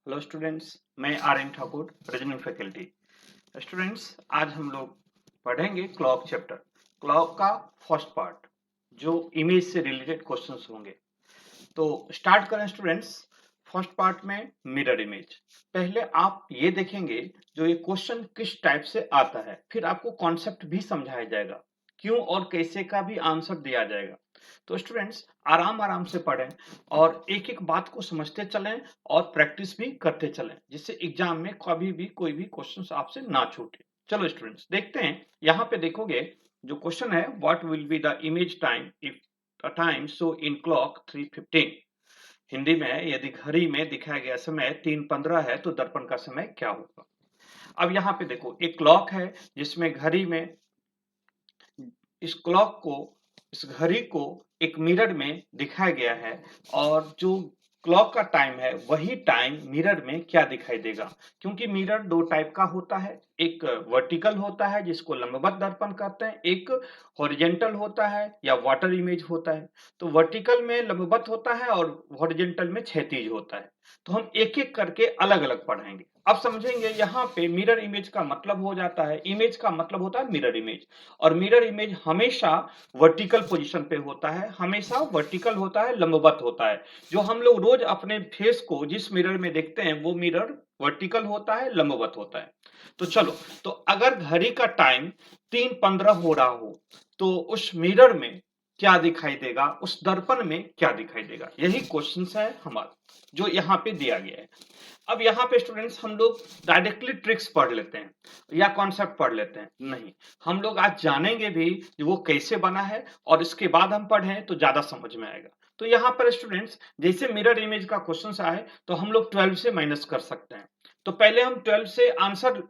Hello students, मैं R N Thakur, presenting faculty. Students, आज हम लोग पढ़ेंगे क्लॉक चैप्टर, क्लॉक का फर्स्ट पार्ट, जो इमेज से रिलेटेड क्वेश्चंस होंगे। तो स्टार्ट करें स्टूडेंट्स। फर्स्ट पार्ट में मिरर इमेज। पहले आप ये देखेंगे जो ये क्वेश्चन किस टाइप से आता है, फिर आपको कॉन्सेप्ट भी समझाया जाएगा, क्यों और कैसे का भी आंसर दिया जाएगा। तो स्टूडेंट्स, आराम आराम से पढ़ें और एक एक बात को समझते चलें और प्रैक्टिस भी करते चलें, जिससे एग्जाम में कभी भी कोई भी क्वेश्चन आपसे ना छूटे। चलो स्टूडेंट्स, देखते हैं। यहाँ पे देखोगे जो क्वेश्चन है, what will be the image time if the time show in clock 3:15। Hindi में यदि घड़ी में दिखाया गया समय 3:15 है तो दर्पण का समय क्या होगा। अब यहाँ पे देखो, एक क्लॉक है जिसमें घड़ी में इस क्लॉक को, इस घड़ी को एक मिरर में दिखाया गया है, और जो क्लॉक का टाइम है वही टाइम मिरर में क्या दिखाई देगा। क्योंकि मिरर दो टाइप का होता है, एक वर्टिकल होता है जिसको लंबवत दर्पण कहते हैं, एक हॉरिजेंटल होता है या वाटर इमेज होता है। तो वर्टिकल में लंबवत होता है और हॉरिजेंटल में क्षैतिज होता है। तो हम एक एक करके अलग अलग पढ़ेंगे। अब समझेंगे, यहाँ पे मिरर इमेज का मतलब हो जाता है, इमेज का मतलब होता है मिरर इमेज, और मिरर इमेज हमेशा वर्टिकल पोजीशन पे होता है, हमेशा वर्टिकल होता है, लंबवत होता है। जो हम लोग रोज अपने फेस को जिस मिरर में देखते हैं वो मिरर वर्टिकल होता है, लंबवत होता है। तो चलो, तो अगर घड़ी का टाइम 3:15 हो रहा हो तो उस मिरर में क्या दिखाई देगा, उस दर्पण में क्या दिखाई देगा, यही क्वेश्चन है हमारा जो यहाँ पे दिया गया है। अब यहाँ पे स्टूडेंट्स हम लोग डायरेक्टली ट्रिक्स पढ़ लेते हैं या कॉन्सेप्ट पढ़ लेते हैं, नहीं, हम लोग आज जानेंगे भी कि वो कैसे बना है, और इसके बाद हम पढ़ें तो ज्यादा समझ में आएगा। तो यहाँ पर स्टूडेंट्स, जैसे मिरर इमेज का क्वेश्चन आए तो हम लोग 12 से माइनस कर सकते हैं। तो पहले हम 12 से आंसर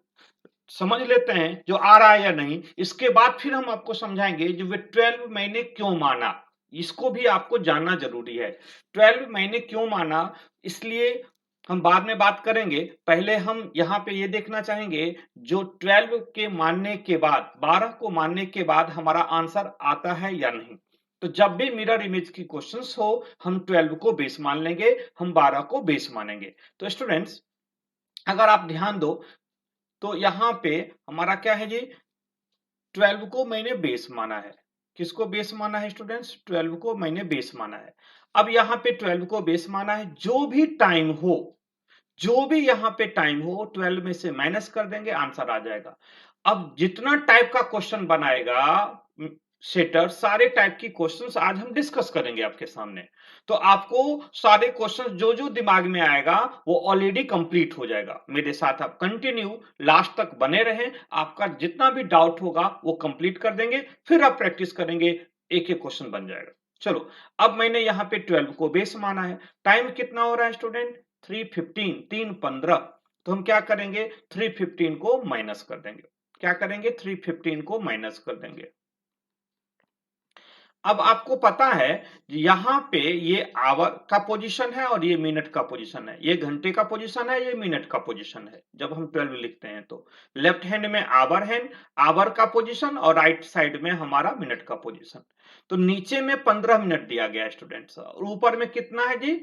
समझ लेते हैं जो आ रहा है या नहीं, इसके बाद फिर हम आपको समझाएंगे जो वे 12 महीने क्यों माना, इसको भी आपको जानना जरूरी है। 12 महीने क्यों माना, इसलिए हम बाद में बात करेंगे। पहले हम यहाँ पे ये देखना चाहेंगे जो 12 के मानने के बाद, 12 को मानने के बाद हमारा आंसर आता है या नहीं। तो जब भी मिरर इमेज की क्वेश्चंस हो, हम 12 को बेस मान लेंगे, हम 12 को बेस मानेंगे। तो स्टूडेंट्स, अगर आप ध्यान दो तो यहाँ पे हमारा क्या है जी, 12 को मैंने बेस माना है। किसको बेस माना है स्टूडेंट्स? 12 को मैंने बेस माना है। अब यहाँ पे 12 को बेस माना है, जो भी टाइम हो, जो भी यहाँ पे टाइम हो 12 में से माइनस कर देंगे, आंसर आ जाएगा। अब जितना टाइप का क्वेश्चन बनाएगा सेटर, सारे टाइप की क्वेश्चंस आज हम डिस्कस करेंगे आपके सामने। तो आपको सारे क्वेश्चंस जो जो दिमाग में आएगा वो ऑलरेडी कंप्लीट हो जाएगा। मेरे साथ आप कंटिन्यू लास्ट तक बने रहें, आपका जितना भी डाउट होगा वो कंप्लीट कर देंगे, फिर आप प्रैक्टिस करेंगे, एक एक क्वेश्चन बन जाएगा। चलो, अब मैंने यहाँ पे 12 को बेस माना है। टाइम कितना हो रहा है स्टूडेंट? 3:15, 3:15। तो हम क्या करेंगे, 3:15 को माइनस कर देंगे। क्या करेंगे? 3:15 को माइनस कर देंगे। अब आपको पता है यहाँ पे ये आवर का पोजीशन है और ये मिनट का पोजीशन है, ये घंटे का पोजीशन है, ये मिनट का पोजीशन है। जब हम 12 लिखते हैं तो लेफ्ट हैंड में आवर का पोजीशन, और राइट साइड में हमारा मिनट का पोजीशन। तो नीचे में 15 मिनट दिया गया है स्टूडेंट्स, और ऊपर में कितना है जी?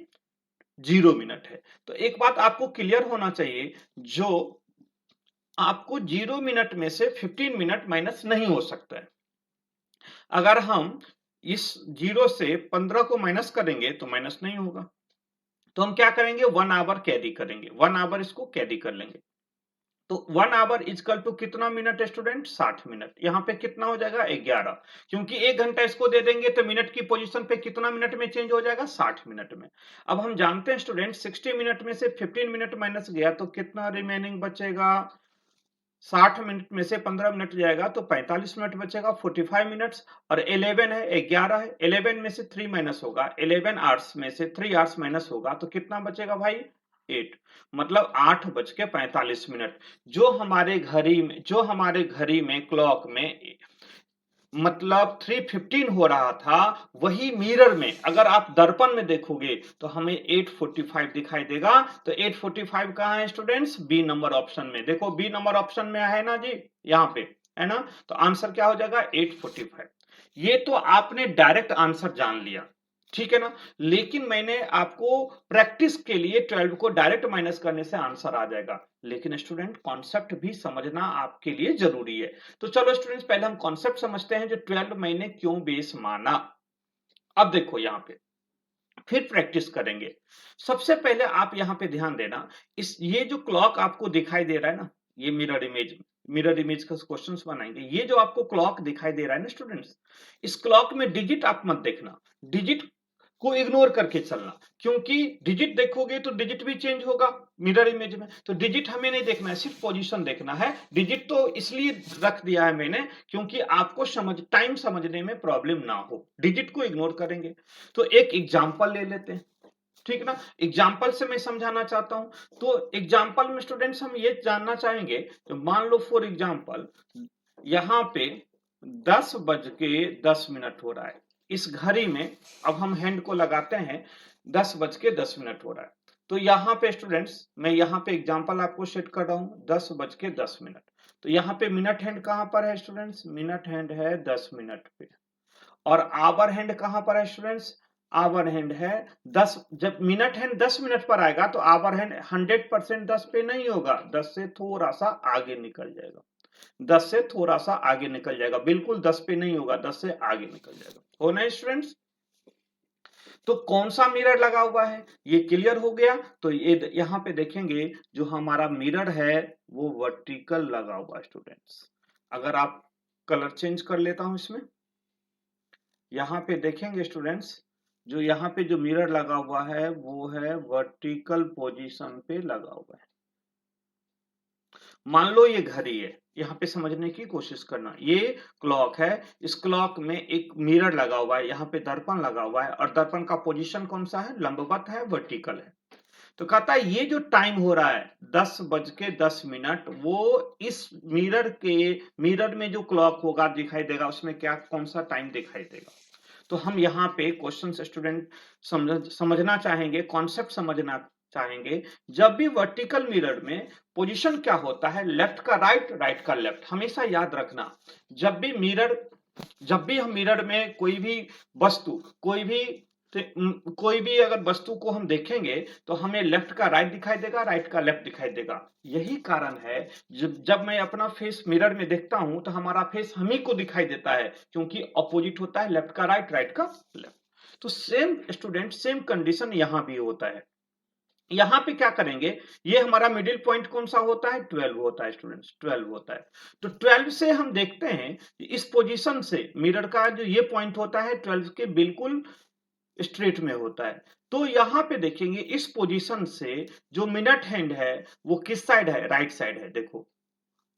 0 मिनट है। तो एक बात आपको क्लियर होना चाहिए, जो आपको 0 मिनट में से 15 मिनट माइनस नहीं हो सकता है। अगर हम इस 0 से 15 को माइनस करेंगे तो माइनस नहीं होगा। तो हम क्या करेंगे, 1 आवर कैरी करेंगे, 1 आवर इसको कैरी कर लेंगे। तो 1 आवर इक्वल टू कितना मिनट है स्टूडेंट? 60 मिनट। यहाँ पे कितना हो जाएगा? 11, क्योंकि 1 घंटा इसको दे देंगे तो मिनट की पोजीशन पे कितना मिनट में चेंज हो जाएगा? 60 मिनट में। अब हम जानते हैं स्टूडेंट, 60 मिनट में से 15 मिनट माइनस गया तो कितना रिमेनिंग बचेगा? 60 मिनट में से 15 मिनट जाएगा तो 45 मिनट बचेगा, 45 मिनट्स। और 11 है, 11 है, 11 में से 3 माइनस होगा, 11 आवर्स में से 3 आवर्स माइनस होगा तो कितना बचेगा भाई? 8। मतलब 8:45। जो हमारे घड़ी में क्लॉक में मतलब 3:15 हो रहा था, वही मिरर में अगर आप दर्पण में देखोगे तो हमें 8:45 दिखाई देगा। तो 8:45 कहाँ है स्टूडेंट्स? बी नंबर ऑप्शन में। देखो, बी नंबर ऑप्शन में है ना जी, यहाँ पे है ना। तो आंसर क्या हो जाएगा? 8:45। ये तो आपने डायरेक्ट आंसर जान लिया। ठीक है ना। लेकिन मैंने आपको प्रैक्टिस के लिए 12 को डायरेक्ट माइनस करने से आंसर आ जाएगा, लेकिन स्टूडेंट कॉन्सेप्ट भी समझना आपके लिए जरूरी है। तो चलो स्टूडेंट्स, पहले हम कॉन्सेप्ट समझते हैं जो 12 मैंने क्यों बेस माना। अब देखो यहाँ पे फिर प्रैक्टिस करेंगे। सबसे पहले आप यहाँ पे ध्यान देना, इस ये जो क्लॉक आपको दिखाई दे रहा है ना, ये मिरर इमेज का क्वेश्चंस बनाएंगे। ये जो आपको क्लॉक दिखाई दे रहा है ना स्टूडेंट्स, इस क्लॉक में डिजिट आप मत देखना, डिजिट को इग्नोर करके चलना, क्योंकि डिजिट देखोगे तो डिजिट भी चेंज होगा मिरर इमेज में। तो डिजिट हमें नहीं देखना है, सिर्फ पोजीशन देखना है। डिजिट तो इसलिए रख दिया है मैंने क्योंकि आपको टाइम समझने में प्रॉब्लम ना हो, डिजिट को इग्नोर करेंगे। तो एक एग्जांपल ले लेते हैं, ठीक ना। एग्जाम्पल से मैं समझाना चाहता हूं। तो एग्जाम्पल में स्टूडेंट्स हम ये जानना चाहेंगे, तो मान लो फॉर एग्जाम्पल यहां पे 10:10 हो रहा है। इस घड़ी में अब हम हैंड को लगाते हैं, 10:10 हो रहा है। तो यहाँ पे स्टूडेंट्स मैं यहाँ पे एग्जाम्पल आपको सेट कर रहा हूँ 10:10। तो यहाँ पे मिनट हैंड कहां पर है स्टूडेंट्स? मिनट हैंड है 10 मिनट पे। और आवर हैंड कहां पर है स्टूडेंट्स? आवर हैंड है 10। जब मिनट हैंड 10 मिनट पर आएगा तो आवर हैंड 100% 10 पे नहीं होगा, 10 से थोड़ा सा आगे निकल जाएगा, 10 से थोड़ा सा आगे निकल जाएगा, बिल्कुल 10 पे नहीं होगा, 10 से आगे निकल जाएगा। होना है स्टूडेंट्स? तो कौन सा मिरर लगा हुआ है ये क्लियर हो गया। तो ये यहाँ पे देखेंगे जो हमारा मिरर है वो वर्टिकल लगा हुआ है स्टूडेंट्स। अगर आप कलर चेंज कर लेता हूं इसमें, यहाँ पे देखेंगे स्टूडेंट्स जो यहाँ पे जो मिरर लगा हुआ है वो है वर्टिकल पोजीशन पे लगा हुआ है। मान लो ये घड़ी है, यहाँ पे समझने की कोशिश करना, ये क्लॉक है, इस क्लॉक में एक मिरर लगा हुआ है, यहाँ पे दर्पण लगा हुआ है, और दर्पण का पोजीशन कौन सा है? लंबवत है, वर्टिकल है। तो कहता है ये जो टाइम हो रहा है 10:10, वो इस मिरर में जो क्लॉक होगा दिखाई देगा, उसमें क्या कौन सा टाइम दिखाई देगा। तो हम यहाँ पे क्वेश्चन स्टूडेंट समझना चाहेंगे, कॉन्सेप्ट समझना चाहेंगे। जब भी वर्टिकल मिरर में पोजीशन क्या होता है? लेफ्ट का राइट, राइट का लेफ्ट। हमेशा याद रखना, जब भी हम मिरर में कोई भी वस्तु, कोई भी अगर वस्तु को हम देखेंगे तो हमें लेफ्ट का राइट दिखाई देगा, राइट का लेफ्ट दिखाई देगा। यही कारण है जब मैं अपना फेस मिरर में देखता हूं तो हमारा फेस हम ही को दिखाई देता है, क्योंकि अपोजिट होता है, लेफ्ट का राइट, राइट का लेफ्ट। तो सेम स्टूडेंट सेम कंडीशन यहां भी होता है। यहां पे क्या करेंगे, ये हमारा मिडिल पॉइंट कौन सा होता है? 12 होता है स्टूडेंट्स, 12 होता है। तो 12 से हम देखते हैं इस पोजीशन से मिरर का जो ये पॉइंट होता है 12 के बिल्कुल स्ट्रेट में होता है। तो यहां पे देखेंगे इस पोजीशन से जो मिनट हैंड है वो किस साइड है? राइट साइड है। देखो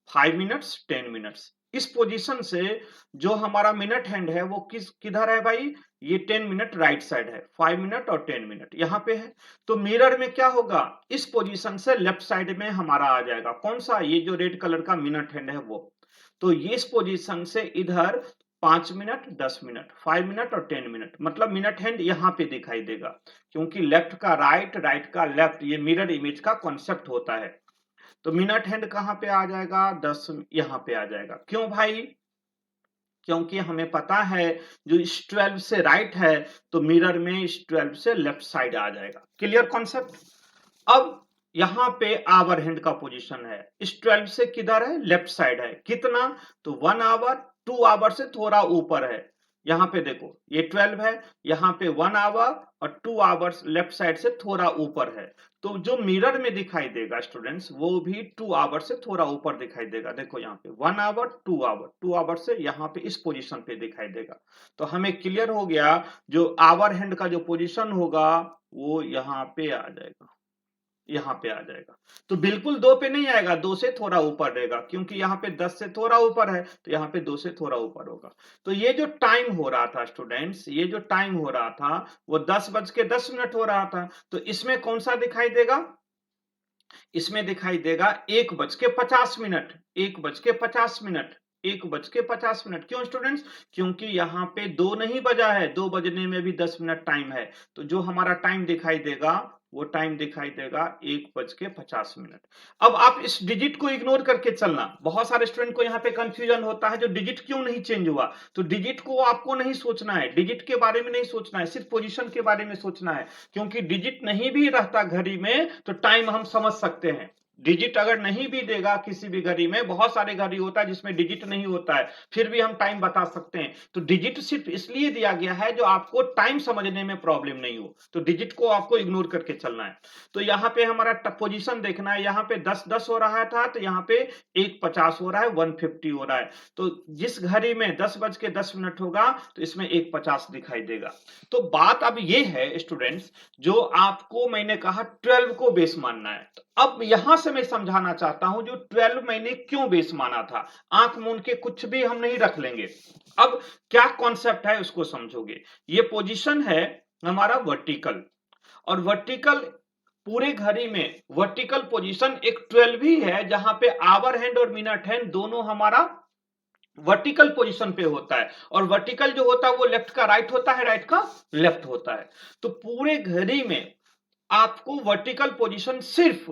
5 मिनट्स 10 मिनट्स, इस पोजीशन से जो हमारा मिनट हैंड है वो किधर है भाई? ये 10 मिनट राइट साइड है, 5 मिनट और 10 मिनट यहाँ पे है। तो मिरर में क्या होगा? इस पोजीशन से लेफ्ट साइड में हमारा आ जाएगा कौन सा? ये जो रेड कलर का मिनट हैंड है वो। तो ये इस पोजीशन से इधर 5 मिनट 10 मिनट, 5 मिनट और 10 मिनट, मतलब मिनट हैंड यहाँ पे दिखाई देगा, क्योंकि लेफ्ट का राइट, राइट का लेफ्ट, ये मिरर इमेज का कॉन्सेप्ट होता है। तो मिनट हैंड कहां पे आ जाएगा? 10 यहाँ पे आ जाएगा। क्यों भाई? क्योंकि हमें पता है जो इस 12 से राइट है तो मिरर में इस 12 से लेफ्ट साइड आ जाएगा। Clear concept? अब यहां पे आवर हैंड का पोजीशन है, इस 12 से किधर है? लेफ्ट साइड है। कितना? तो 1 आवर, 2 आवर से थोड़ा ऊपर है। यहाँ पे देखो ये 12 है, यहाँ पे 1 आवर और 2 आवर्स लेफ्ट साइड से थोड़ा ऊपर है। तो जो मिरर में दिखाई देगा स्टूडेंट्स वो भी 2 आवर से थोड़ा ऊपर दिखाई देगा। देखो यहाँ पे 1 आवर 2 आवर, 2 आवर से यहाँ पे इस पोजीशन पे दिखाई देगा। तो हमें क्लियर हो गया जो आवर हैंड का जो पोजीशन होगा वो यहाँ पे आ जाएगा, यहाँ पे आ जाएगा। तो बिल्कुल 2 पे नहीं आएगा, 2 से थोड़ा ऊपर रहेगा, क्योंकि यहाँ पे 10 से थोड़ा ऊपर है तो यहाँ पे 2 से थोड़ा ऊपर होगा। तो ये जो टाइम हो रहा था स्टूडेंट्स, ये जो टाइम हो रहा था वो 10:10 हो रहा था। तो इसमें कौन सा दिखाई देगा? इसमें दिखाई देगा 1:50, 1:50, 1:50 क्यों स्टूडेंट्स? क्योंकि यहाँ पे 2 नहीं बजा है, 2 बजने में भी 10 मिनट टाइम है, तो जो हमारा टाइम दिखाई देगा वो टाइम दिखाई देगा 1:50। अब आप इस डिजिट को इग्नोर करके चलना। बहुत सारे स्टूडेंट को यहाँ पे कंफ्यूजन होता है, जो डिजिट क्यों नहीं चेंज हुआ? तो डिजिट को आपको नहीं सोचना है, डिजिट के बारे में नहीं सोचना है, सिर्फ पोजीशन के बारे में सोचना है। क्योंकि डिजिट नहीं भी रहता घड़ी में तो टाइम हम समझ सकते हैं। डिजिट अगर नहीं भी देगा किसी भी घड़ी में, बहुत सारे घड़ी होता है जिसमें डिजिट नहीं होता है, फिर भी हम टाइम बता सकते हैं। तो डिजिट सिर्फ इसलिए दिया गया है जो आपको टाइम समझने में प्रॉब्लम नहीं हो, तो डिजिट को आपको इग्नोर करके चलना है। तो यहाँ पे हमारा पोजीशन देखना है, यहाँ पे 10:10 हो रहा था, तो यहाँ पे 1:50 हो रहा है, 1:50 हो रहा है। तो जिस घड़ी में 10:10 होगा तो इसमें 1:50 दिखाई देगा। तो बात अब ये है स्टूडेंट्स, जो आपको मैंने कहा 12 को बेस मानना है। तो अब यहां से मैं समझाना चाहता हूं जो 12 मैंने क्यों बेस माना था। आंख मूंद के कुछ भी हम नहीं रख लेंगे। अब क्या कॉन्सेप्ट है उसको समझोगे। ये पोजीशन है हमारा वर्टिकल, और वर्टिकल पूरे घड़ी में वर्टिकल पोजीशन एक 12 ही है, जहां पे आवर हैंड और मिनट हैंड दोनों हमारा वर्टिकल पोजीशन पे होता है। और वर्टिकल जो होता है वो लेफ्ट का राइट होता है, राइट का लेफ्ट होता है। तो पूरे घड़ी में आपको वर्टिकल पोजीशन सिर्फ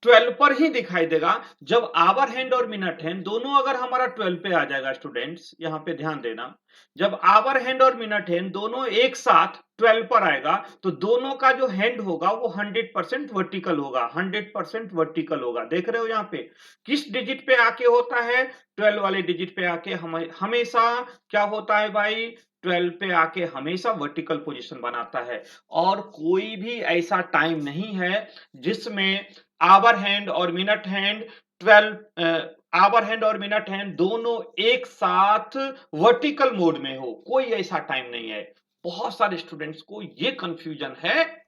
12 पर ही दिखाई देगा। जब आवर हैंड और मिनट हैंड दोनों अगर हमारा 12 पे आ जाएगा स्टूडेंट्स, यहां पे ध्यान देना, जब आवर हैंड और मिनट हैंड दोनों एक साथ 12 पर आएगा तो दोनों का जो हैंड होगा वो 100% वर्टिकल होगा, 100% वर्टिकल होगा। देख रहे हो यहाँ पे किस डिजिट पे आके होता है? 12 वाले डिजिट पे आके हमेशा क्या होता है भाई? 12 पे आके हमेशा वर्टिकल पोजीशन बनाता है। और कोई भी ऐसा टाइम नहीं है जिसमें आवर हैंड और मिनट हैंड 12 आवर हैंड और मिनट हैंड दोनों एक साथ वर्टिकल मोड में हो, कोई ऐसा टाइम नहीं है। बहुत सारे स्टूडेंट्स को ये कंफ्यूजन है,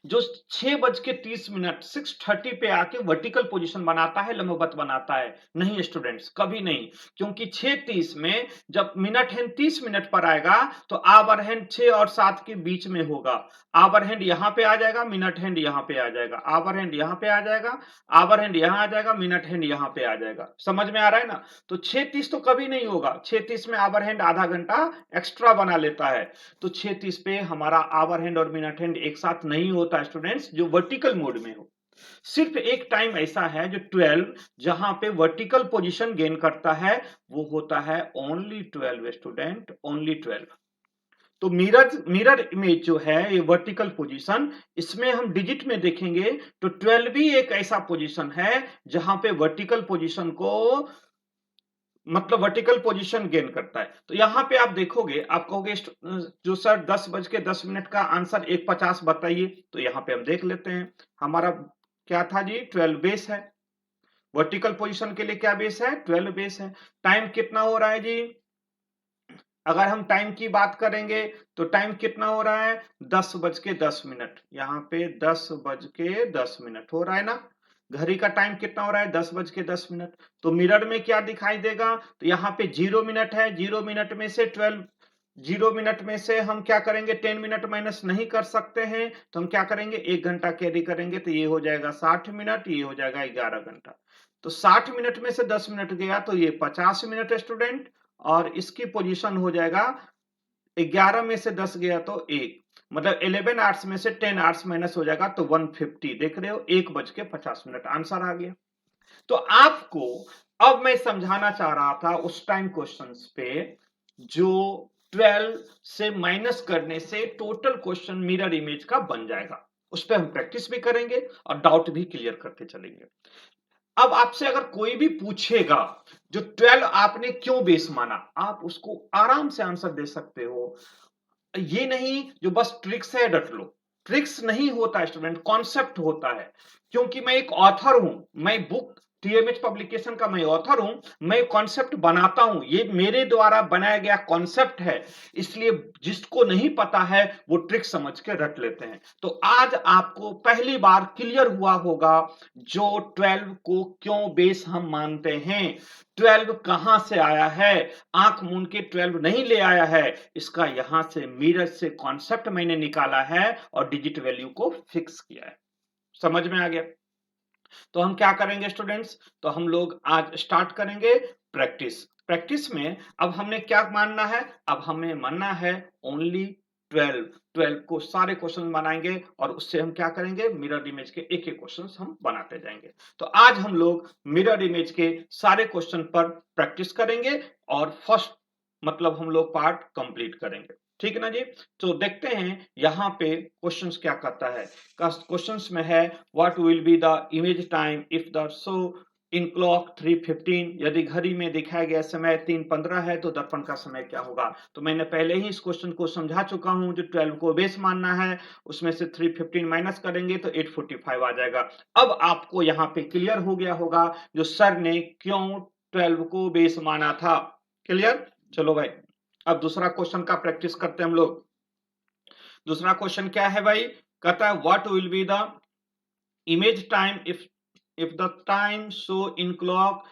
जो 6:30 6:30 पे आके वर्टिकल पोजीशन बनाता है, लंबवत बनाता है। नहीं स्टूडेंट्स, कभी नहीं। क्योंकि 6:30 में जब मिनट हैंड 30 मिनट पर आएगा तो आवर हैंड 6 और 7 के बीच में होगा। आवर हैंड यहां पे आ जाएगा, मिनट हैंड यहां पे आ जाएगा, आवर हैंड यहां पे आ जाएगा, आवर हैंड यहां आ जाएगा, मिनट हैंड यहां पे आ जाएगा। समझ में आ रहा है ना? तो 6:30 तो कभी नहीं होगा। 6:30 में आवर हैंड आधा घंटा एक्स्ट्रा बना लेता है। तो 6:30 पे हमारा आवर हैंड और मिनट हैंड एक साथ नहीं होता स्टूडेंट्स, जो वर्टिकल मोड में हो। सिर्फ एक टाइम ऐसा है जो 12 जहां पे वर्टिकल पोजीशन गेन करता है, वो होता है ओनली 12 स्टूडेंट, ओनली 12। तो मिरर इमेज जो है ये वर्टिकल पोजीशन, इसमें हम डिजिट में देखेंगे तो 12 भी एक ऐसा पोजीशन है जहां पे वर्टिकल पोजीशन को मतलब वर्टिकल पोजीशन गेन करता है। तो यहां पे आप देखोगे, आप कहोगे जो सर 10:10 का आंसर 1:50 बताइए। तो यहां पे हम देख लेते हैं, हमारा क्या था जी? 12 बेस है। वर्टिकल पोजीशन के लिए क्या बेस है? 12 बेस है। टाइम कितना हो रहा है जी? अगर हम टाइम की बात करेंगे तो टाइम कितना हो रहा है? 10:10। यहाँ पे 10:10 हो रहा है ना? घड़ी का टाइम कितना हो रहा है? 10:10। तो मिरर में क्या दिखाई देगा? तो यहाँ पे 0 मिनट है, 0 मिनट में से 12, 0 मिनट में से हम क्या करेंगे? 10 मिनट माइनस नहीं कर सकते हैं, तो हम क्या करेंगे? 1 घंटा कैरी करेंगे, तो ये हो जाएगा 60 मिनट, ये हो जाएगा 11 घंटा। तो 60 मिनट में से 10 मिनट गया तो ये 50 मिनट स्टूडेंट, और इसकी पोजीशन हो जाएगा 11 में से 10 गया तो 1, मतलब 11 आवर्स में से 10 आवर्स माइनस हो जाएगा तो 150। देख रहे हो, 1:50 आंसर आ गया। तो आपको अब मैं समझाना चाह रहा था उस टाइम क्वेश्चंस पे जो 12 से माइनस करने से टोटल क्वेश्चन मिरर इमेज का बन जाएगा। उस पर हम प्रैक्टिस भी करेंगे और डाउट भी क्लियर करते चलेंगे। अब आपसे अगर कोई भी पूछेगा जो 12 आपने क्यों बेस माना, आप उसको आराम से आंसर दे सकते हो। ये नहीं जो बस ट्रिक्स है रट लो, ट्रिक्स नहीं होता स्टूडेंट, कॉन्सेप्ट होता है। क्योंकि मैं एक ऑथर हूं, मैं बुक टीएमएच पब्लिकेशन का मैं ऑथर हूं, मैं कॉन्सेप्ट बनाता हूं, ये मेरे द्वारा बनाया गया कॉन्सेप्ट है। इसलिए जिसको नहीं पता है वो ट्रिक समझ के रट लेते हैं। तो आज आपको पहली बार क्लियर हुआ होगा जो 12 को क्यों बेस हम मानते हैं। 12 कहां से आया है? आंख मूंद के 12 नहीं ले आया है, इसका यहां से मिरर से कॉन्सेप्ट मैंने निकाला है और डिजिट वैल्यू को फिक्स किया है। समझ में आ गया? तो हम क्या करेंगे स्टूडेंट्स? तो हम लोग आज स्टार्ट करेंगे प्रैक्टिस। प्रैक्टिस में अब हमने क्या मानना है, अब हमें मानना है ओनली 12 को सारे क्वेश्चन बनाएंगे और उससे हम क्या करेंगे, मिरर इमेज के एक एक क्वेश्चन हम बनाते जाएंगे। तो आज हम लोग मिरर इमेज के सारे क्वेश्चन पर प्रैक्टिस करेंगे और फर्स्ट मतलब हम लोग पार्ट कंप्लीट करेंगे, ठीक है ना जी। तो देखते हैं यहाँ पे क्वेश्चंस क्या करता है। क्वेश्चंस में है what will be the image time if the show in clock 3:15, यदि घड़ी में दिखाया गया समय 3:15 है तो दर्पण का समय क्या होगा। तो मैंने पहले ही इस क्वेश्चन को समझा चुका हूं, जो 12 को बेस मानना है उसमें से 3:15 माइनस करेंगे तो 8:45 आ जाएगा। अब आपको यहाँ पे क्लियर हो गया होगा जो सर ने क्यों 12 को बेस माना था। क्लियर, चलो भाई अब दूसरा क्वेश्चन का प्रैक्टिस करते हैं हम लोग। दूसरा क्वेश्चन क्या है भाई, कहता है what will be the image time if the time show in clock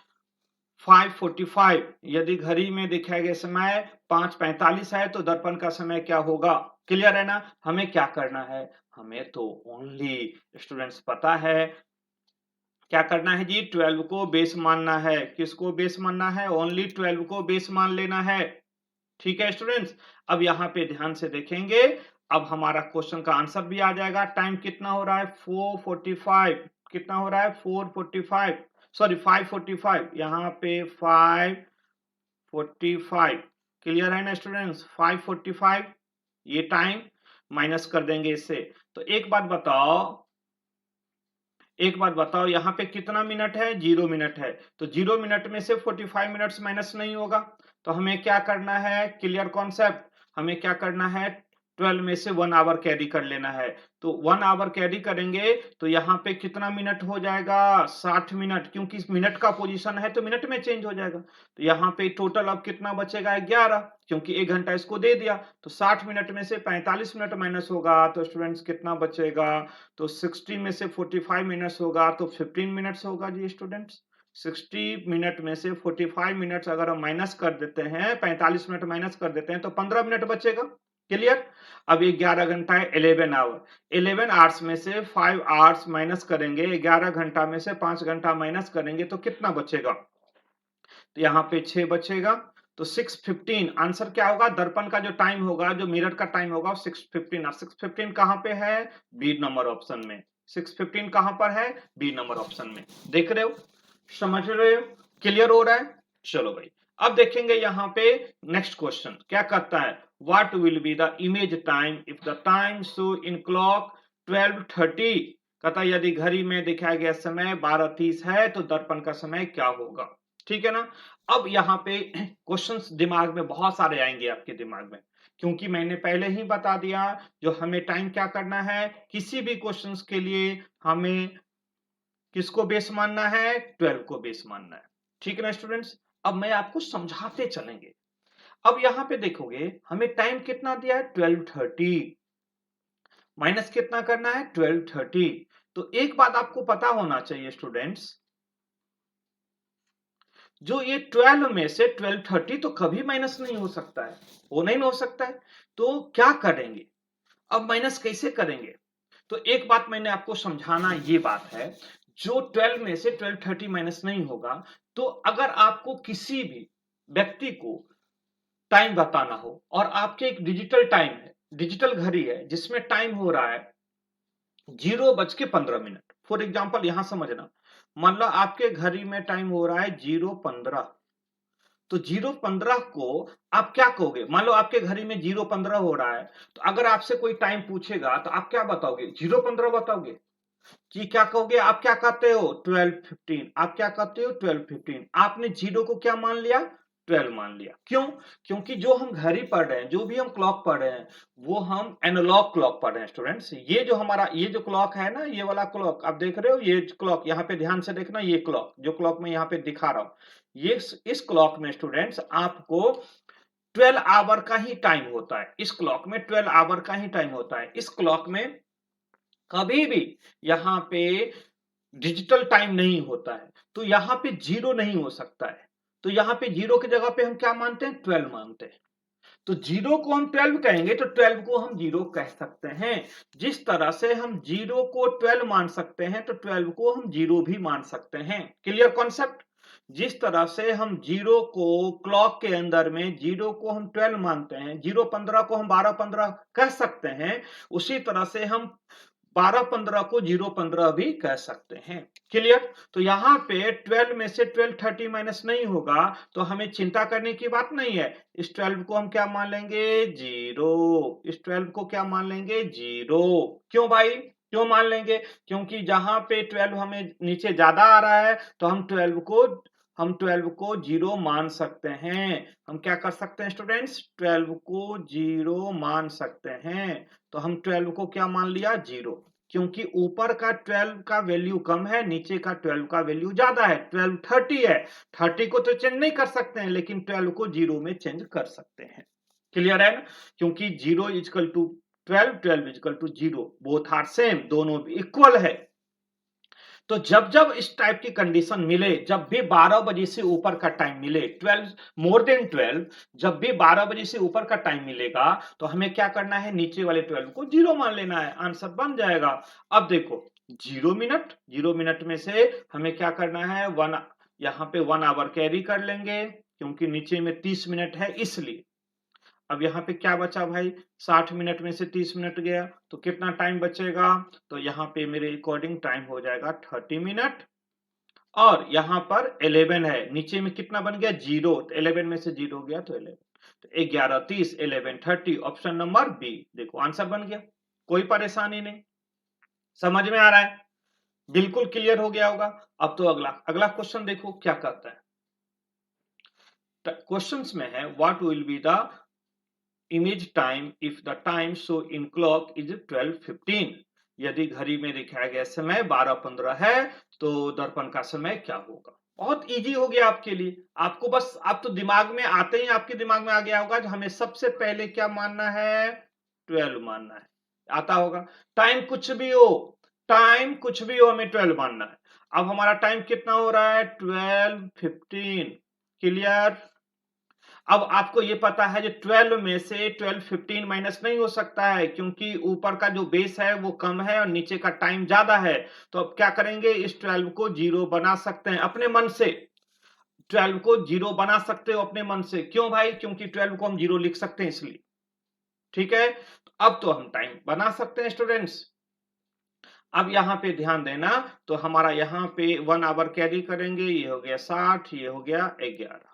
5:45, यदि घड़ी में दिखाया गया समय 5:45 है तो दर्पण का समय क्या होगा। क्लियर है ना। हमें क्या करना है, हमें तो ओनली स्टूडेंट्स पता है क्या करना है जी, 12 को बेस मानना है। किसको बेस मानना है, ओनली 12 को बेस मान लेना है, ठीक है स्टूडेंट्स। अब यहाँ पे ध्यान से देखेंगे, अब हमारा क्वेश्चन का आंसर भी आ जाएगा। टाइम कितना हो रहा है 4:45, कितना हो रहा है 4:45, सॉरी 5:45, यहाँ पे 5:45। क्लियर है ना स्टूडेंट्स, 5:45 ये टाइम माइनस कर देंगे इससे। तो एक बात बताओ यहाँ पे कितना मिनट है, 0 मिनट है। तो 0 मिनट में से 45 मिनट्स माइनस नहीं होगा। तो हमें क्या करना है, क्लियर कॉन्सेप्ट, हमें क्या करना है 12 में से 1 आवर कैरी कर लेना है। तो 1 आवर कैरी करेंगे तो यहाँ पे कितना मिनट हो जाएगा 60 मिनट, क्योंकि मिनट का पोजीशन है तो मिनट में चेंज हो जाएगा। तो यहाँ पे टोटल अब कितना बचेगा 11, क्योंकि 1 घंटा इसको दे दिया। तो 60 मिनट में से 45 मिनट माइनस होगा तो स्टूडेंट्स कितना बचेगा, तो 60 में से 45 मिनट्स होगा तो 15 मिनट्स होगा जी स्टूडेंट्स। 60 मिनट में से 45 मिनट्स अगर हम माइनस कर देते हैं, 45 मिनट माइनस कर देते हैं तो 15 मिनट बचेगा। क्लियर। अब ये 11 घंटा है 11 आवर, 11 आवर्स में से 5 आवर्स माइनस करेंगे, 11 घंटा में से 5 घंटा माइनस करेंगे तो कितना बचेगा, तो यहाँ पे 6 बचेगा। तो 6:15 आंसर क्या होगा, दर्पण का जो टाइम होगा, जो मिरर का टाइम होगा 6:15। 6:15 कहां पे है, बी नंबर ऑप्शन में। 6:15 कहां पर है, बी नंबर ऑप्शन में। देख रहे हो, समझ रहे हो, क्लियर हो रहा है। चलो भाई अब देखेंगे यहाँ पे नेक्स्ट क्वेश्चन क्या कहता है, what will be the image time if the time show in clock 12:30, कहता यदि घड़ी में दिखाया गया समय 12:30 है तो दर्पण का समय क्या होगा, ठीक है ना। अब यहाँ पे क्वेश्चंस दिमाग में बहुत सारे आएंगे आपके दिमाग में, क्योंकि मैंने पहले ही बता दिया जो हमें टाइम क्या करना है, किसी भी क्वेश्चंस के लिए हमें किसको बेस मानना है, 12 को बेस मानना है, ठीक है ना स्टूडेंट्स। अब मैं आपको समझाते चलेंगे। अब यहाँ पे देखोगे हमें टाइम कितना दिया है 12:30, माइनस कितना करना है 12:30। तो एक बात आपको पता होना चाहिए स्टूडेंट्स, जो ये 12 में से 12:30 तो कभी माइनस नहीं हो सकता है, वो नहीं हो सकता है। तो क्या करेंगे, अब माइनस कैसे करेंगे। तो एक बात मैंने आपको समझाना ये बात है, जो 12 में से 12:30 माइनस नहीं होगा, तो अगर आपको किसी भी व्यक्ति को टाइम बताना हो और आपके एक डिजिटल टाइम है, डिजिटल घड़ी है जिसमें टाइम हो रहा है 0:15। फॉर एग्जाम्पल यहां समझना, मान लो आपके घड़ी में टाइम हो रहा है 0:15, तो 0:15 को आप क्या कहोगे, मान लो आपके घड़ी में 0:15 हो रहा है, तो अगर आपसे कोई टाइम पूछेगा तो आप क्या बताओगे, 0:15 बताओगे कि क्या कहोगे, आप क्या कहते हो 12:15, आप क्या कहते हो 12:15। आपने जीरो को क्या मान लिया, 12 मान लिया। क्यों, क्योंकि जो हम घड़ी पढ़ रहे हैं, जो भी हम क्लॉक पढ़ रहे हैं, वो हम एनालॉग क्लॉक पढ़ रहे हैं स्टूडेंट्स। ये जो हमारा ये जो क्लॉक है ना, ये वाला क्लॉक आप देख रहे हो, ये क्लॉक यहाँ पे ध्यान से देखना, ये क्लॉक जो क्लॉक मैं यहाँ पे दिखा रहा हूँ, ये इस क्लॉक में स्टूडेंट्स आपको 12 आवर का ही टाइम होता है। इस क्लॉक में 12 आवर का ही टाइम होता है। इस क्लॉक में कभी भी यहाँ पे डिजिटल टाइम नहीं होता है, तो यहाँ पे जीरो नहीं हो सकता है। तो यहाँ पे जीरो की जगह पे हम क्या मानते हैं, 12 मानते हैं। तो जीरो को हम 12 कहेंगे तो 12 को हम जीरो कह सकते हैं। जिस तरह से हम जीरो को 12 मान सकते हैं तो 12 को हम जीरो भी मान सकते हैं। Clear concept. जिस तरह से हम 0 को क्लॉक के अंदर में 0 को हम 12 मानते हैं, 0-15 को हम 12-15 कह सकते हैं, उसी तरह से हम 12-15 को 0-15 भी कह सकते हैं। क्लियर? तो यहाँ पे 12 में से 12 30 माइनस नहीं होगा, तो हमें चिंता करने की बात नहीं है। इस 12 को हम क्या मान लेंगे? 0। इस 12 को क्या मान लेंगे? 0। क्यों भाई? क्यों मान लेंगे? क्योंकि जहां पे 12 हमें नीचे ज्यादा आ रहा है, तो हम 12 को 0 मान सकते हैं। हम क्या कर सकते हैं स्टूडेंट्स? 12 को 0 मान सकते हैं। तो हम 12 को क्या मान लिया? 0। क्योंकि ऊपर का 12 का वैल्यू कम है, नीचे का 12 का वैल्यू ज्यादा है। 12 30 है, 30 को तो चेंज नहीं कर सकते हैं, लेकिन 12 को 0 में चेंज कर सकते हैं। क्लियर है ना? क्योंकि 0 is equal to 12, 12 is equal to 0, both are same, दोनों इक्वल है। तो जब जब इस टाइप की कंडीशन मिले, जब भी 12 बजे से ऊपर का टाइम मिले, 12 मोर देन 12, जब भी 12 बजे से ऊपर का टाइम मिलेगा, तो हमें क्या करना है? नीचे वाले 12 को 0 मान लेना है, आंसर बन जाएगा। अब देखो 0 मिनट में से हमें क्या करना है? यहाँ पे 1 आवर कैरी कर लेंगे, क्योंकि नीचे में 30 मिनट है इसलिए। अब यहाँ पे क्या बचा भाई? 60 मिनट में से 30 मिनट गया, तो कितना टाइम बचेगा? तो यहाँ पे मेरे अकॉर्डिंग टाइम हो जाएगा 30 मिनट। और यहाँ पर 11 है, नीचे में कितना बन गया? 0। तो 11 में से 0 गया तो 11, तो 11 30, 11 30, ऑप्शन नंबर बी। देखो आंसर बन गया, कोई परेशानी नहीं। समझ में आ रहा है? बिल्कुल क्लियर हो गया होगा। अब तो अगला अगला क्वेश्चन देखो क्या कहता है। क्वेश्चंस में है what will be the image time if the time show in clock is 12:15। यदि घड़ी में दिखाया गया समय 12:15 है, तो दर्पण का समय क्या होगा? बहुत इजी हो गया आपके लिए। आपको बस, आप तो दिमाग में आते ही आपके दिमाग में आ गया होगा हमें सबसे पहले क्या मानना है? 12 मानना है। आता होगा। टाइम कुछ भी हो, टाइम कुछ भी हो, हमें 12 मानना है। अब हमारा टाइम कितना हो रहा है? 12:15। क्लियर? अब आपको ये पता है जो 12 में से 12:15 माइनस नहीं हो सकता है, क्योंकि ऊपर का जो बेस है वो कम है और नीचे का टाइम ज्यादा है। तो अब क्या करेंगे? इस 12 को 0 बना सकते हैं अपने मन से। 12 को 0 बना सकते हो अपने मन से। क्यों भाई? क्योंकि 12 को हम 0 लिख सकते हैं इसलिए। ठीक है, तो अब तो हम टाइम बना सकते हैं स्टूडेंट्स। अब यहाँ पे ध्यान देना, तो हमारा यहाँ पे 1 आवर कैरी करेंगे, ये हो गया 60, ये हो गया 11।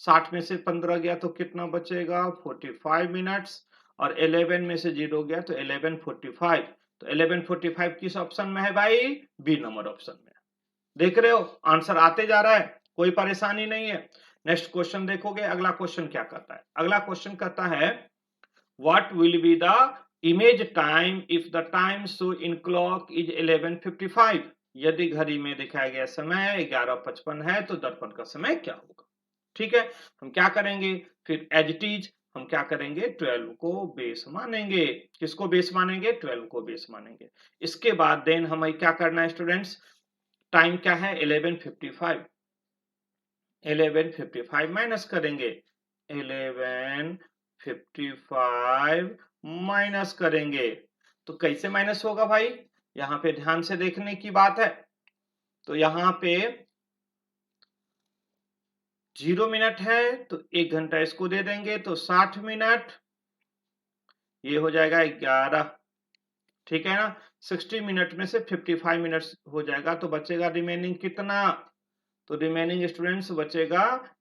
60 में से 15 गया तो कितना बचेगा? 45 मिनट्स। और 11 में से 0 गया तो 11:45। तो 11:45 किस ऑप्शन में है भाई? बी नंबर ऑप्शन में। देख रहे हो आंसर आते जा रहा है, कोई परेशानी नहीं है। नेक्स्ट क्वेश्चन देखोगे, अगला क्वेश्चन क्या कहता है? अगला क्वेश्चन कहता है what will be the image time if the time show in clock is 11:55। यदि घड़ी में दिखाया गया समय 11:55 है, तो दर्पण का समय क्या होगा? ठीक है, हम क्या करेंगे फिर? एज इट इज हम क्या करेंगे? 12 को बेस मानेंगे। किसको बेस मानेंगे? 12 को बेस मानेंगे। इसके बाद देन हमें क्या करना है स्टूडेंट्स? टाइम क्या है? 11:55। 11:55 माइनस करेंगे, 11:55 माइनस करेंगे। तो कैसे माइनस होगा भाई? यहाँ पे ध्यान से देखने की बात है। तो यहाँ पे 0 मिनट है, तो 1 घंटा इसको दे देंगे, तो 60 मिनट, ये हो जाएगा 11। ठीक है ना? 60 मिनट में से 55 मिनट हो जाएगा, तो बचेगा रिमेनिंग कितना? तो रिमेनिंग स्टूडेंट्स बचेगा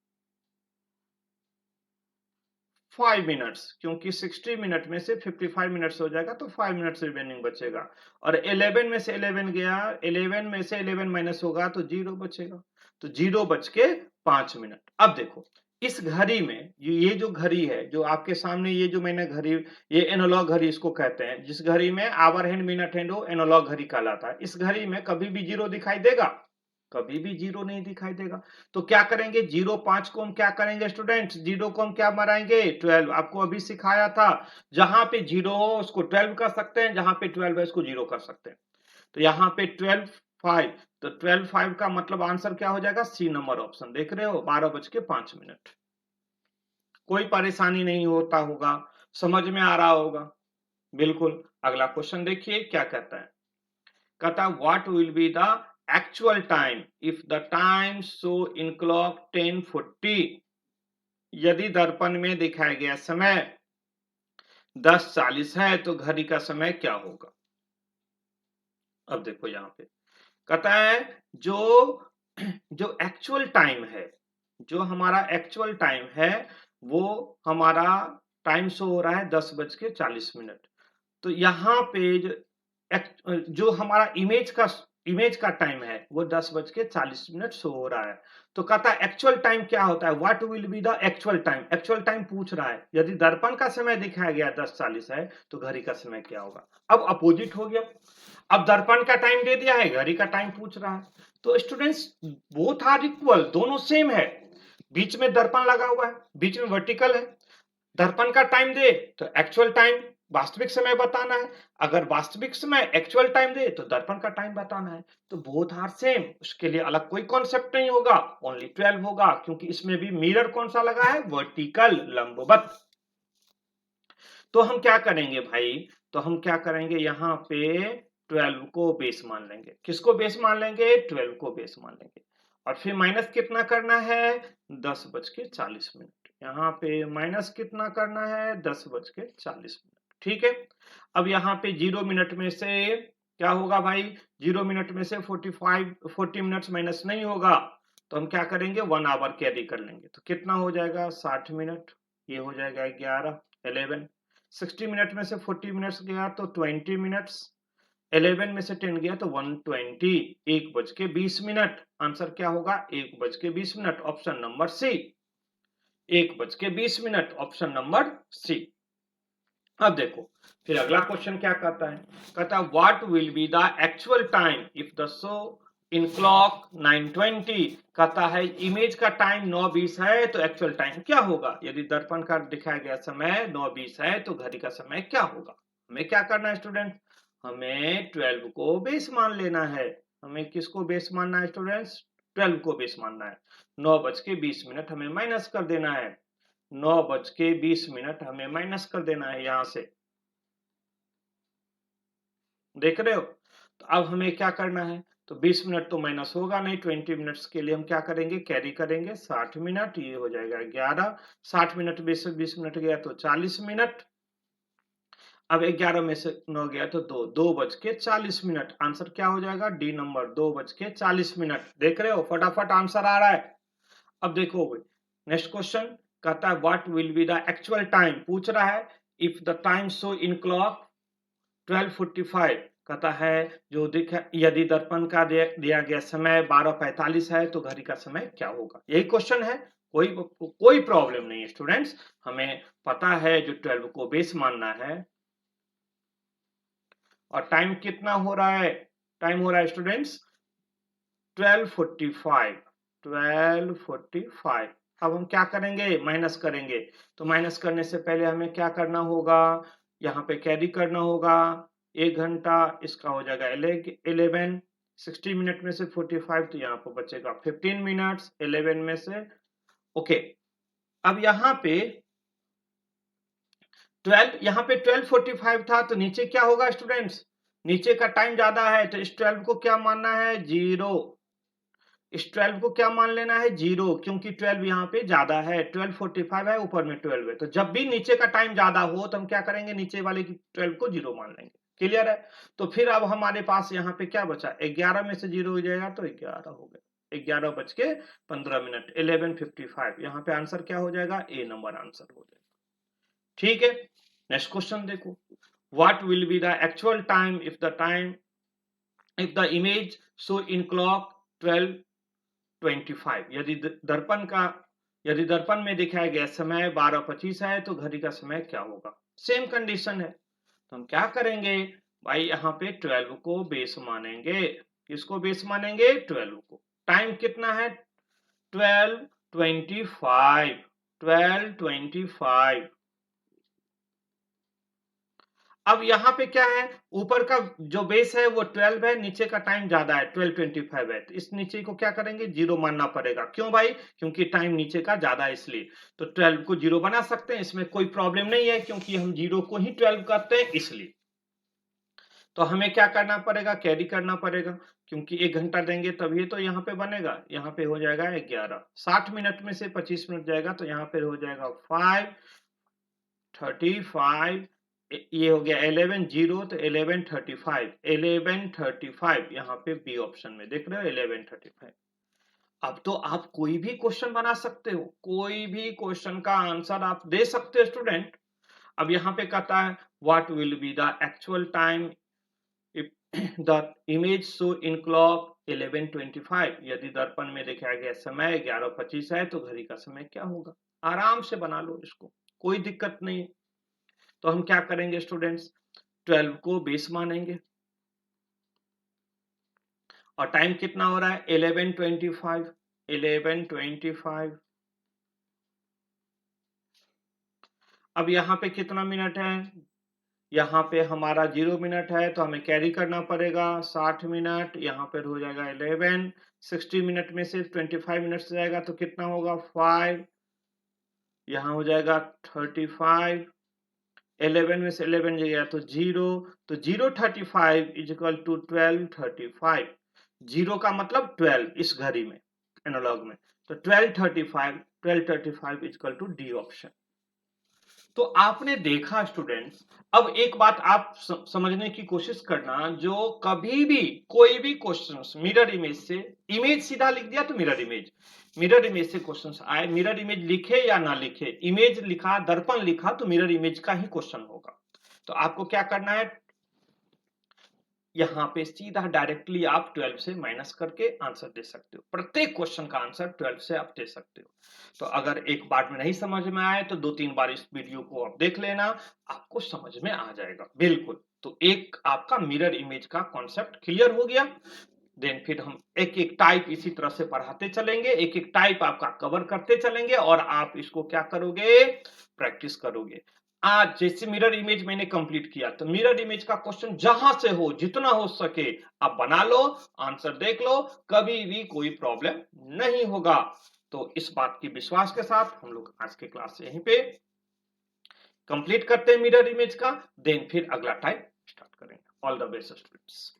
5 मिनट्स, क्योंकि 60 मिनट में से 55 मिनट्स हो जाएगा, तो 5 मिनट्स रिमेनिंग बचेगा। और 11 में से 11 गया, 11 में से 11 माइनस होगा तो 0 बचेगा। तो 0 बच के 5 मिनट। अब देखो इस घड़ी में, ये जो घड़ी है जो आपके सामने, ये जो मैंने घड़ी, ये एनालॉग घड़ी इसको कहते हैं। जिस घड़ी में आवर हैंड, मिनट हैंड हो, एनालॉग घड़ी कहलाता है। इस घड़ी में कभी भी 0 दिखाई देगा? कभी भी 0 नहीं दिखाई देगा। तो क्या करेंगे? 0 5 को हम क्या करेंगे स्टूडेंट्स? 0 को हम क्या बनाएंगे? 12। आपको अभी सिखाया था, जहां पे 0 हो उसको 12 कर सकते हैं, जहां पे 12 है उसको 0 कर सकते हैं। तो यहाँ पे 12 5, तो 12 5 का मतलब आंसर क्या हो जाएगा? C number option. देख रहे हो 12:05। कोई परेशानी नहीं होता होगा, समझ में आ रहा होगा। बिल्कुल। अगला क्वेश्चन देखिए क्या कहता है। कहता है what will be the actual time if the time show in clock 10:40, यदि दर्पण में दिखाया गया समय 10:40 है तो घड़ी का समय क्या होगा। अब देखो यहाँ पे कहता है जो जो एक्चुअल टाइम है, जो हमारा एक्चुअल टाइम है वो हमारा टाइम शो हो रहा है 10:40। तो यहाँ पे जो हमारा इमेज का टाइम है वो 10:40 शो हो रहा है। तो कहता है एक्चुअल टाइम क्या होता है, what will be the actual time. Actual time पूछ रहा है, यदि दर्पण का समय दिखाया गया 10:40 है तो घड़ी का समय क्या होगा। अब अपोजिट हो गया, अब दर्पण का टाइम दे दिया है, घड़ी का टाइम पूछ रहा है। तो स्टूडेंट्स बोथ आर इक्वल, दोनों सेम है। बीच में दर्पण लगा हुआ है, बीच में वर्टिकल है। दर्पण का टाइम दे तो एक्चुअल टाइम वास्तविक समय बताना है, अगर वास्तविक समय एक्चुअल टाइम दे तो दर्पण का टाइम बताना है। तो बोथ आर सेम, उसके लिए अलग कोई कॉन्सेप्ट नहीं होगा, ओनली 12 होगा, क्योंकि इसमें भी मिरर कौन सा लगा है, वर्टिकल, लंबवत। तो हम क्या करेंगे भाई, तो हम क्या करेंगे यहाँ पे 12 को बेस मान लेंगे। किसको बेस मान लेंगे, 12 को बेस मान लेंगे। और फिर माइनस कितना करना है, 10:40। यहाँ पे माइनस कितना करना है, 10:40। ठीक है। अब यहाँ पे 0 मिनट में से क्या होगा भाई, 0 मिनट में से 40 मिनट्स माइनस नहीं होगा, तो हम क्या करेंगे, 1 आवर कैरी कर लेंगे। तो कितना हो जाएगा, 60 मिनट। ये हो जाएगा 11 60 मिनट में से 40 मिनट्स गया तो 20 मिनट्स, 11 में से 10 गया तो 120, 1:20। आंसर क्या होगा, 1:20। Option number C, 1:20, option number C. अब देखो फिर अगला क्वेश्चन क्या कहता है, कहता what will be the actual time if the show in clock 9:20। कहता है इमेज का टाइम 9:20 है तो एक्चुअल टाइम क्या होगा। यदि दर्पण का दिखाया गया समय 9:20 है तो घड़ी का समय क्या होगा। हमें क्या करना है स्टूडेंट, हमें 12 को बेस मान लेना है। हमें किसको बेस मानना है स्टूडेंट्स, 12 को बेस मानना है। 9:20 हमें माइनस कर देना है, 9:20 हमें माइनस कर देना है यहां से, देख रहे हो। तो अब हमें क्या करना है, तो 20 मिनट तो माइनस होगा नहीं, 20 मिनट्स के लिए हम क्या करेंगे, कैरी करेंगे 60 मिनट। ये हो जाएगा 11, 60 मिनट 20 मिनट गया तो 40 मिनट। अब 11 में से 9 गया तो 2:40। आंसर क्या हो जाएगा, डी नंबर, 2:40। देख रहे हो, फटाफट आंसर आ रहा है। अब देखो नेक्स्ट क्वेश्चन कहता है what will be the actual time, पूछ रहा है if the time show in clock 12:45। कहता है जो यदि दर्पण का दिया गया समय 12:45 है तो घड़ी का समय क्या होगा। यही क्वेश्चन है, कोई प्रॉब्लम नहीं है स्टूडेंट्स, हमें पता है जो 12 को बेस मानना है। और टाइम कितना हो रहा है, टाइम हो रहा है स्टूडेंट्स 12:45। अब हम क्या करेंगे, माइनस करेंगे। तो माइनस करने से पहले हमें क्या करना होगा, यहाँ पे कैरी करना होगा 1 घंटा, इसका हो जाएगा 11। 60 मिनट में से 45 तो यहाँ पर बचेगा 15 मिनट्स 11 में से। ओके, अब यहाँ पे 12:45 था तो नीचे क्या होगा स्टूडेंट्स, नीचे का टाइम ज्यादा है तो इस 12 को क्या मानना है, 0। इस 12 को क्या मान लेना है, 0, क्योंकि 12 यहाँ पे ज्यादा है। 12:45 है, ऊपर में 12 है, तो जब भी नीचे का टाइम ज्यादा हो तो हम क्या करेंगे, नीचे वाले की 12 को 0 मान लेंगे। क्लियर है। तो फिर अब हमारे पास यहाँ पे क्या बचा, 11 में से 0 हो जाएगा तो 11 हो गया, 11:15। 11:55। यहाँ पे आंसर क्या हो जाएगा, ए नंबर आंसर हो जाएगा। ठीक है, नेक्स्ट क्वेश्चन देखो, what will be the actual time if the image show in clock 12:25। यदि दर्पण में दिखाया गया समय 12:25 है तो घड़ी का समय क्या होगा। सेम कंडीशन है, तो हम क्या करेंगे भाई, यहाँ पे 12 को बेस मानेंगे। किसको बेस मानेंगे, 12 को। टाइम कितना है, 12:25। 12:25। अब यहाँ पे क्या है, ऊपर का जो बेस है वो 12 है, नीचे का टाइम ज्यादा है 12:25 है, तो इस नीचे को क्या करेंगे, 0 मानना पड़ेगा। क्यों भाई, क्योंकि टाइम नीचे का ज्यादा है इसलिए। तो 12 को 0 बना सकते हैं, इसमें कोई प्रॉब्लम नहीं है, क्योंकि हम 0 को ही 12 करते हैं इसलिए। तो हमें क्या करना पड़ेगा, कैरी करना पड़ेगा, क्योंकि 1 घंटा देंगे तभी तो यहाँ पे बनेगा। यहाँ पे हो जाएगा 11, 60 मिनट में से 25 मिनट जाएगा तो यहाँ पे हो जाएगा 5:35, ये हो गया 11 0 तो 11:35, 11:35 यहाँ पे बी ऑप्शन में देख रहे हो 11:35। अब तो आप कोई भी क्वेश्चन बना सकते हो, कोई भी क्वेश्चन का आंसर आप दे सकते हो स्टूडेंट। अब यहाँ पे कहता है what will be the actual time if the image show in clock 11:25, यदि दर्पण में दिखाया गया समय 11:25 है तो घड़ी का समय क्या होगा। आराम से बना लो इसको, कोई दिक्कत नहीं है। तो हम क्या करेंगे स्टूडेंट्स, 12 को बेस मानेंगे और टाइम कितना हो रहा है 11:25, 11:25। अब यहाँ पे कितना मिनट है, यहाँ पे हमारा 0 मिनट है तो हमें कैरी करना पड़ेगा 60 मिनट, यहाँ पर हो जाएगा 11, 60 मिनट में से 25 मिनट से जाएगा तो कितना होगा 5, यहाँ हो जाएगा 35, 11 में से 11 गया तो 0, तो 0:35 इज इक्वल टू 12:35। 0 का मतलब 12 इस घड़ी में, एनालॉग में, तो 12:35 is equal to D option. तो आपने देखा स्टूडेंट्स, अब एक बात आप समझने की कोशिश करना, जो कभी भी कोई भी क्वेश्चंस मिरर इमेज से, इमेज सीधा लिख दिया तो मिरर इमेज से क्वेश्चंस आए, मिरर इमेज लिखे या ना लिखे, इमेज लिखा, दर्पण लिखा तो मिरर इमेज का ही क्वेश्चन होगा। तो आपको क्या करना है, यहाँ पे सीधा डायरेक्टली आप 12 से माइनस करके आंसर दे सकते हो, प्रत्येक क्वेश्चन का आंसर 12 से आप दे सकते हो। तो अगर एक बार में नहीं समझ में आए तो 2-3 बार इस वीडियो को आप देख लेना, आपको समझ में आ जाएगा बिल्कुल। तो एक आपका मिरर इमेज का कॉन्सेप्ट क्लियर हो गया। देन फिर हम एक एक टाइप इसी तरह से पढ़ाते चलेंगे, एक एक टाइप आपका कवर करते चलेंगे और आप इसको क्या करोगे, प्रैक्टिस करोगे। आज जैसे मिरर इमेज मैंने कंप्लीट किया, तो मिरर इमेज का क्वेश्चन जहां से हो, जितना हो सके आप बना लो, आंसर देख लो, कभी भी कोई प्रॉब्लम नहीं होगा। तो इस बात की विश्वास के साथ हम लोग आज के क्लास यहीं पे कंप्लीट करते हैं मिरर इमेज का, देन फिर अगला टाइप स्टार्ट करेंगे। All the best students.